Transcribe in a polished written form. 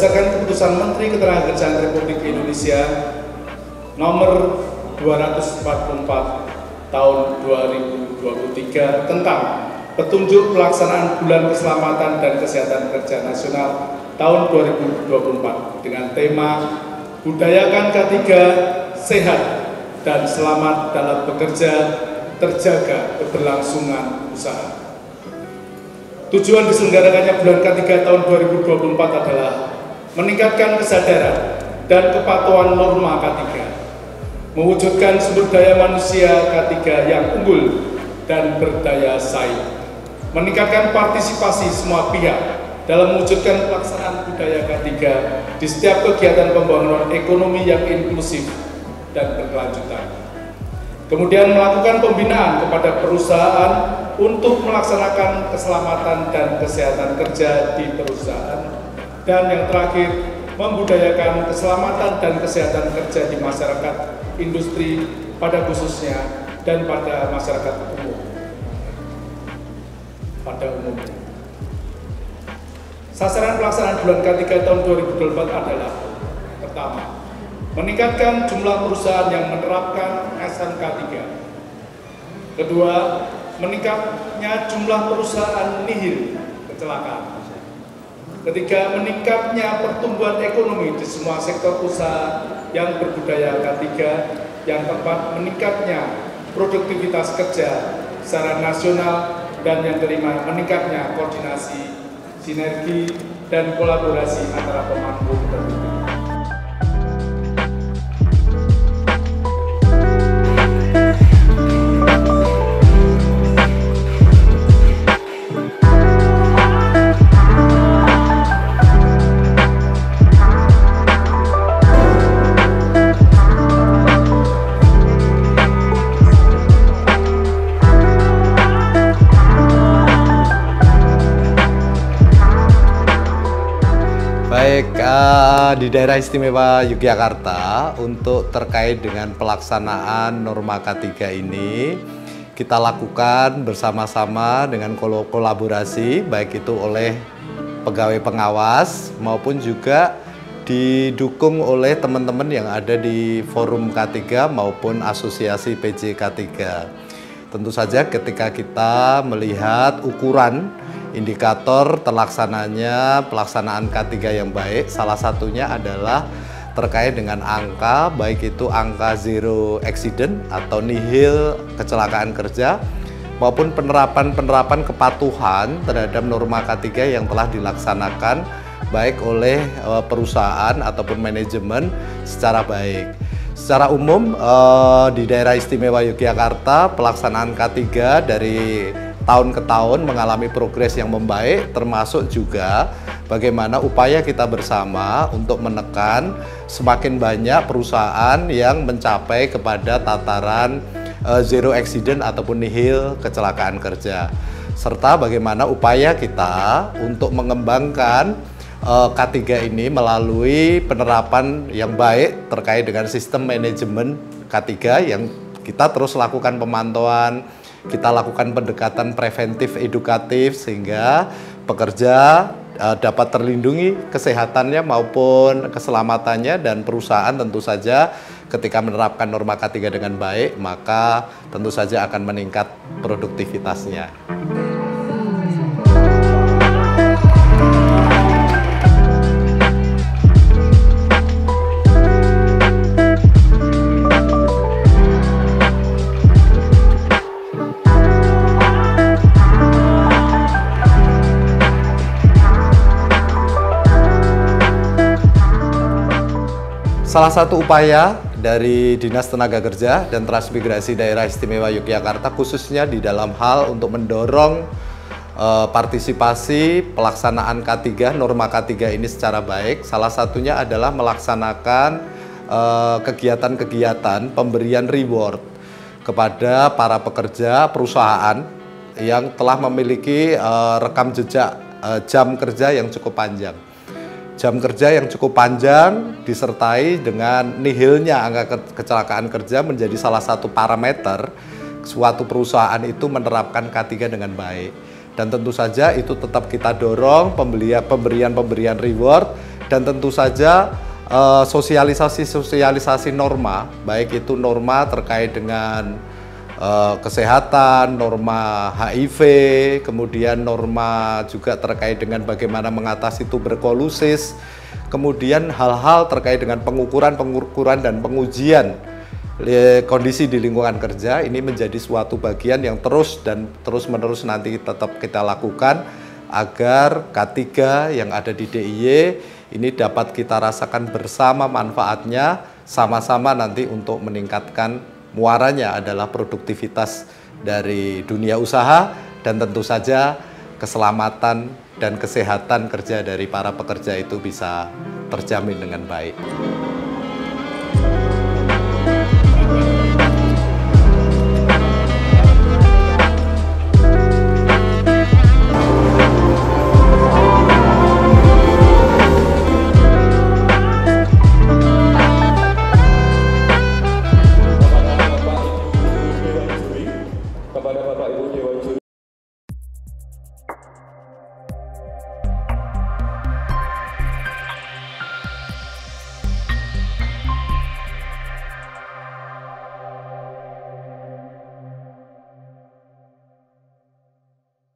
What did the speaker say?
berdasarkan keputusan Menteri Ketenagakerjaan Republik Indonesia nomor 244 tahun 2023 tentang petunjuk pelaksanaan Bulan Keselamatan dan Kesehatan Kerja Nasional tahun 2024 dengan tema Budayakan K3 Sehat dan Selamat dalam Bekerja, Terjaga Keberlangsungan Usaha. Tujuan diselenggarakannya Bulan K3 tahun 2024 adalah meningkatkan kesadaran dan kepatuhan norma K3, mewujudkan sumber daya manusia K3 yang unggul dan berdaya saing, meningkatkan partisipasi semua pihak dalam mewujudkan pelaksanaan budaya K3 di setiap kegiatan pembangunan ekonomi yang inklusif dan berkelanjutan. Kemudian melakukan pembinaan kepada perusahaan untuk melaksanakan keselamatan dan kesehatan kerja di perusahaan. Dan yang terakhir, membudayakan keselamatan dan kesehatan kerja di masyarakat industri pada khususnya dan pada masyarakat umum. Pada umumnya. Sasaran pelaksanaan Bulan K3 tahun 2024 adalah: pertama, meningkatkan jumlah perusahaan yang menerapkan SNK3. Kedua, meningkatnya jumlah perusahaan nihil kecelakaan. Ketiga, meningkatnya pertumbuhan ekonomi di semua sektor usaha yang berbudaya K3. Yang keempat, meningkatnya produktivitas kerja secara nasional. Dan yang kelima, meningkatnya koordinasi, sinergi, dan kolaborasi antara pemangku kepentingan. Baik, di daerah istimewa Yogyakarta untuk terkait dengan pelaksanaan norma K3 ini kita lakukan bersama-sama dengan kolaborasi baik itu oleh pegawai pengawas maupun juga didukung oleh teman-teman yang ada di forum K3 maupun asosiasi PJ K3. Tentu saja ketika kita melihat ukuran indikator terlaksananya pelaksanaan K3 yang baik, salah satunya adalah terkait dengan angka, baik itu angka zero accident atau nihil kecelakaan kerja, maupun penerapan kepatuhan terhadap norma K3 yang telah dilaksanakan baik oleh perusahaan ataupun manajemen secara baik. Secara umum di daerah istimewa Yogyakarta pelaksanaan K3 dari tahun ke tahun mengalami progres yang membaik, termasuk juga bagaimana upaya kita bersama untuk menekan semakin banyak perusahaan yang mencapai kepada tataran zero accident ataupun nihil kecelakaan kerja, serta bagaimana upaya kita untuk mengembangkan K3 ini melalui penerapan yang baik terkait dengan sistem manajemen K3 yang kita terus lakukan pemantauan, kita lakukan pendekatan preventif edukatif sehingga pekerja dapat terlindungi kesehatannya maupun keselamatannya, dan perusahaan tentu saja ketika menerapkan norma K3 dengan baik maka tentu saja akan meningkat produktivitasnya. Salah satu upaya dari Dinas Tenaga Kerja dan Transmigrasi Daerah Istimewa Yogyakarta khususnya di dalam hal untuk mendorong partisipasi pelaksanaan K3, norma K3 ini secara baik, salah satunya adalah melaksanakan kegiatan-kegiatan pemberian reward kepada para pekerja perusahaan yang telah memiliki rekam jejak jam kerja yang cukup panjang. Jam kerja yang cukup panjang disertai dengan nihilnya angka kecelakaan kerja menjadi salah satu parameter suatu perusahaan itu menerapkan K3 dengan baik. Dan tentu saja itu tetap kita dorong pemberian reward dan tentu saja sosialisasi norma, baik itu norma terkait dengan kesehatan, norma HIV, kemudian norma juga terkait dengan bagaimana mengatasi tuberkulosis, kemudian hal-hal terkait dengan pengukuran dan pengujian kondisi di lingkungan kerja. Ini menjadi suatu bagian yang terus-menerus nanti tetap kita lakukan agar K3 yang ada di DIY ini dapat kita rasakan bersama manfaatnya, sama-sama nanti untuk meningkatkan muaranya adalah produktivitas dari dunia usaha dan tentu saja keselamatan dan kesehatan kerja dari para pekerja itu bisa terjamin dengan baik.